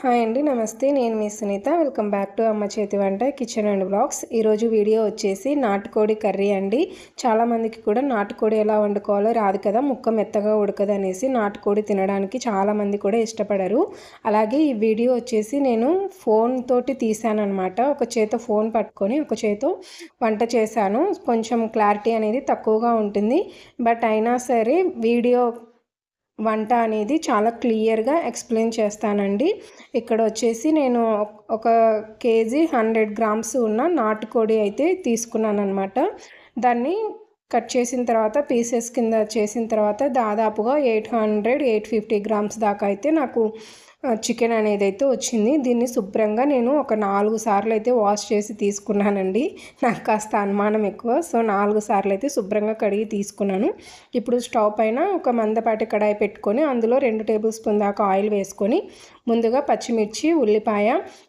Hi అండి, నమస్తే. నేను మీ సునీత. వెల్కమ్ బ్యాక్ టు అమ్మ చేతి వంట కిచెన్ అండ్ బ్లాగ్స్. ఈరోజు వీడియో వచ్చేసి నాటుకోడి కర్రీ అండి. చాలామందికి కూడా నాటుకోడి ఎలా వండుకోవాలో రాదు కదా, ముక్క మెత్తగా ఉడకదు అనేసి నాటుకోడి తినడానికి చాలామంది కూడా ఇష్టపడరు. అలాగే ఈ వీడియో వచ్చేసి నేను ఫోన్ తోటి తీసానమాట. ఒక చేత ఫోన్ పట్టుకొని ఒక చేతో వంట చేశాను. కొంచెం క్లారిటీ అనేది తక్కువగా ఉంటుంది, బట్ అయినా సరే వీడియో వంట అనేది చాలా క్లియర్గా ఎక్స్ప్లెయిన్ చేస్తానండి. ఇక్కడ వచ్చేసి నేను ఒక కేజీ 100 గ్రామ్స్ ఉన్న నాటుకోడి అయితే తీసుకున్నాను అనమాట. దాన్ని కట్ చేసిన తర్వాత పీసెస్ కింద చేసిన తర్వాత దాదాపుగా 850 గ్రామ్స్ దాకా అయితే నాకు చికెన్ అనేది అయితే వచ్చింది. దీన్ని శుభ్రంగా నేను ఒక 4 సార్లు అయితే వాష్ చేసి తీసుకున్నానండి. నాకు కాస్త అనుమానం ఎక్కువ, సో 4 సార్లు అయితే శుభ్రంగా కడిగి తీసుకున్నాను. ఇప్పుడు స్టవ్ పైన ఒక మందపాటి కడాయి పెట్టుకొని అందులో 2 టేబుల్ స్పూన్ దాకా ఆయిల్ వేసుకొని ముందుగా పచ్చిమిర్చి, ఉల్లిపాయ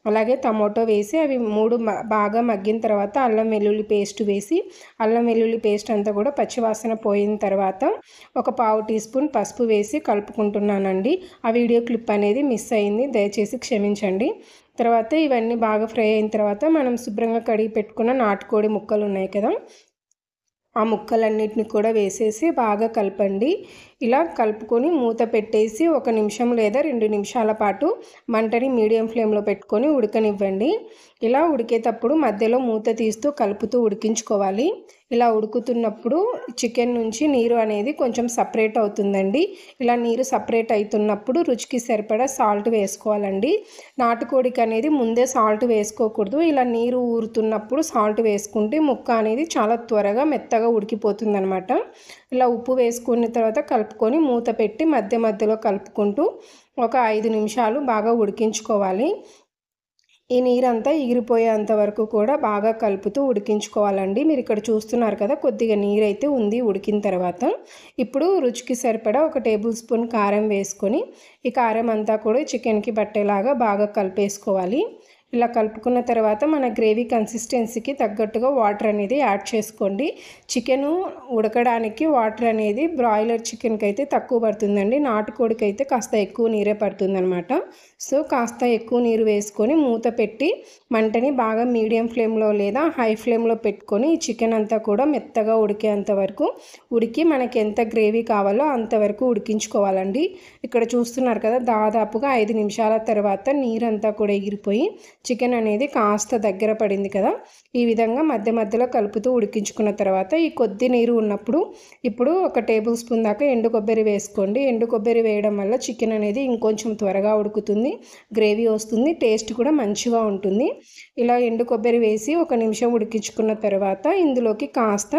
అలాగే టమోటో వేసి అవి 3 బాగా మగ్గిన తర్వాత అల్లం వెల్లుల్లి పేస్ట్ వేసి అల్లం వెల్లుల్లి పేస్ట్ అంతా కూడా పచ్చివాసన పోయిన తర్వాత ఒక 1/2 టీ స్పూన్ పసుపు వేసి కలుపుకుంటున్నానండి. ఆ వీడియో క్లిప్ అనేది మిస్ అయింది, దయచేసి క్షమించండి. తర్వాత ఇవన్నీ బాగా ఫ్రై అయిన తర్వాత మనం శుభ్రంగా కడిగి పెట్టుకున్న నాటుకోడి ముక్కలు ఉన్నాయి కదా, ఆ ముక్కలన్నిటిని కూడా వేసేసి బాగా కలపండి. ఇలా కలుపుకొని మూత పెట్టేసి 1 నిమిషం లేదా 2 నిమిషాల పాటు మంటని మీడియం ఫ్లేమ్లో పెట్టుకొని ఉడకనివ్వండి. ఇలా ఉడికేటప్పుడు మధ్యలో మూత తీస్తూ కలుపుతూ ఉడికించుకోవాలి. ఇలా ఉడుకుతున్నప్పుడు చికెన్ నుంచి నీరు అనేది కొంచెం సపరేట్ అవుతుందండి. ఇలా నీరు సపరేట్ అవుతున్నప్పుడు రుచికి సరిపడా సాల్ట్ వేసుకోవాలండి. నాటుకోడికి అనేది ముందే సాల్ట్ వేసుకోకూడదు. ఇలా నీరు ఊరుతున్నప్పుడు సాల్ట్ వేసుకుంటే ముక్క అనేది చాలా త్వరగా మెత్తగా ఉడికిపోతుంది అనమాట. ఇలా ఉప్పు వేసుకున్న తర్వాత కలుపుకొని మూత పెట్టి మధ్య మధ్యలో కలుపుకుంటూ ఒక 5 నిమిషాలు బాగా ఉడికించుకోవాలి. ఈ నీరంతా ఎగిరిపోయేంత వరకు కూడా బాగా కలుపుతూ ఉడికించుకోవాలండి. మీరు ఇక్కడ చూస్తున్నారు కదా, కొద్దిగా నీరైతే ఉంది ఉడికిన తర్వాత. ఇప్పుడు రుచికి సరిపడా 1 టేబుల్ స్పూన్ కారం వేసుకొని ఈ కారం అంతా కూడా చికెన్కి పట్టేలాగా బాగా కలిపేసుకోవాలి. ఇలా కలుపుకున్న తర్వాత మన గ్రేవీ కన్సిస్టెన్సీకి తగ్గట్టుగా వాటర్ అనేది యాడ్ చేసుకోండి. చికెను ఉడకడానికి వాటర్ అనేది బ్రాయిలర్ చికెన్కి అయితే తక్కువ పడుతుందండి, నాటుకోడికి అయితే కాస్త ఎక్కువ నీరే పడుతుందన్నమాట. సో కాస్త ఎక్కువ నీరు వేసుకొని మూత పెట్టి మంటని బాగా మీడియం ఫ్లేమ్లో లేదా హై ఫ్లేమ్లో పెట్టుకొని ఈ చికెన్ అంతా కూడా మెత్తగా ఉడికేంత వరకు ఉడికి మనకి ఎంత గ్రేవీ కావాలో అంతవరకు ఉడికించుకోవాలండి. ఇక్కడ చూస్తున్నారు కదా, దాదాపుగా 5 నిమిషాల తర్వాత నీరంతా కూడా ఎగిరిపోయి చికెన్ అనేది కాస్త దగ్గర పడింది కదా. ఈ విధంగా మధ్య మధ్యలో కలుపుతూ ఉడికించుకున్న తర్వాత ఈ కొద్ది నీరు ఉన్నప్పుడు ఇప్పుడు 1 టేబుల్ స్పూన్ దాకా ఎండు కొబ్బరి వేసుకోండి. ఎండు కొబ్బరి వేయడం వల్ల చికెన్ అనేది ఇంకొంచెం త్వరగా ఉడుకుతుంది, గ్రేవీ వస్తుంది, టేస్ట్ కూడా మంచిగా ఉంటుంది. ఇలా ఎండు కొబ్బరి వేసి 1 నిమిషం ఉడికించుకున్న తర్వాత ఇందులోకి కాస్త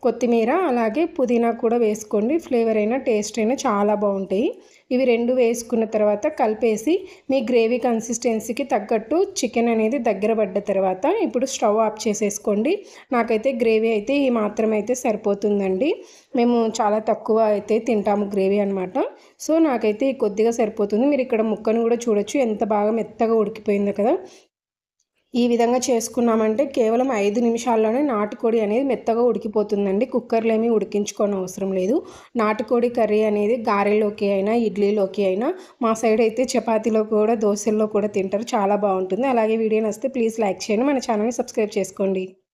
కొత్తిమీర అలాగే పుదీనా కూడా వేసుకోండి. ఫ్లేవర్ అయినా టేస్ట్ అయినా చాలా బాగుంటాయి. ఇవి 2 వేసుకున్న తర్వాత కలిపేసి మీ గ్రేవీ కన్సిస్టెన్సీకి తగ్గట్టు చికెన్ అనేది దగ్గర పడ్డ తర్వాత ఇప్పుడు స్టవ్ ఆఫ్ చేసేసుకోండి. నాకైతే గ్రేవీ అయితే ఈ మాత్రం అయితే సరిపోతుందండి. మేము చాలా తక్కువ అయితే తింటాము గ్రేవీ అనమాట. సో నాకైతే కొద్దిగా సరిపోతుంది. మీరు ఇక్కడ ముక్కను కూడా చూడొచ్చు, ఎంత బాగా మెత్తగా ఉడికిపోయిందో కదా. ఈ విధంగా చేసుకున్నామంటే కేవలం 5 నిమిషాల్లోనే నాటుకోడి అనేది మెత్తగా ఉడికిపోతుందండి. కుక్కర్లో ఏమీ ఉడికించుకోని అవసరం లేదు. నాటుకోడి కర్రీ అనేది గారెలోకి అయినా ఇడ్లీలోకి అయినా, మా సైడ్ అయితే చపాతీలో కూడా దోశల్లో కూడా తింటారు, చాలా బాగుంటుంది. అలాగే వీడియో నచ్చితే ప్లీజ్ లైక్ చేయండి, మన ఛానల్ని సబ్స్క్రైబ్ చేసుకోండి.